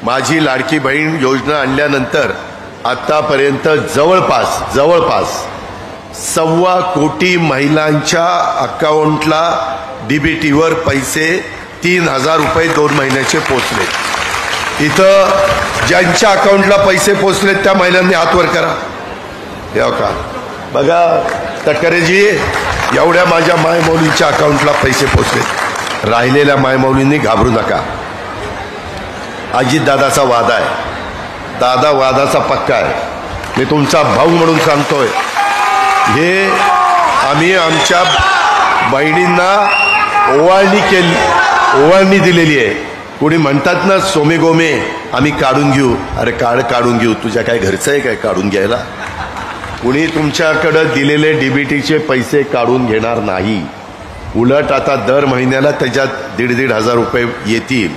माझी लाडकी बहीण योजना आणल्यानंतर आतापर्यंत जवळपास 1.25 कोटी महिलांच्या अकाउंटला डीबीटीवर पैसे 3,000 रुपये 2 महिन्याचे पोचले। इथं ज्यांच्या अकाउंटला पैसे पोचले त्या महिलांनी हात वर करा। हे का बघा तटकरेजी, एवढ्या माझ्या मायमौलींच्या अकाउंटला पैसे पोचले। राहिलेल्या मायमौलींनी घाबरू नका। अजितदादाचा वादा आहे, दादा वादाचा पक्का आहे। मी तुमचा भाऊ म्हणून सांगतोय, हे आम्ही आमच्या बहिणींना ओवाळणी दिलेली आहे। कोणी म्हणतात ना सोमे गोमे आम्ही काढून घेऊ, अरे काढून घेऊ, तुझ्या काय घरचं आहे काय काढून घ्यायला? कुणी तुमच्याकडे दिलेले डीबीटीचे पैसे काढून घेणार नाही। उलट आता दर महिन्याला त्याच्यात 1,500 रुपये येतील।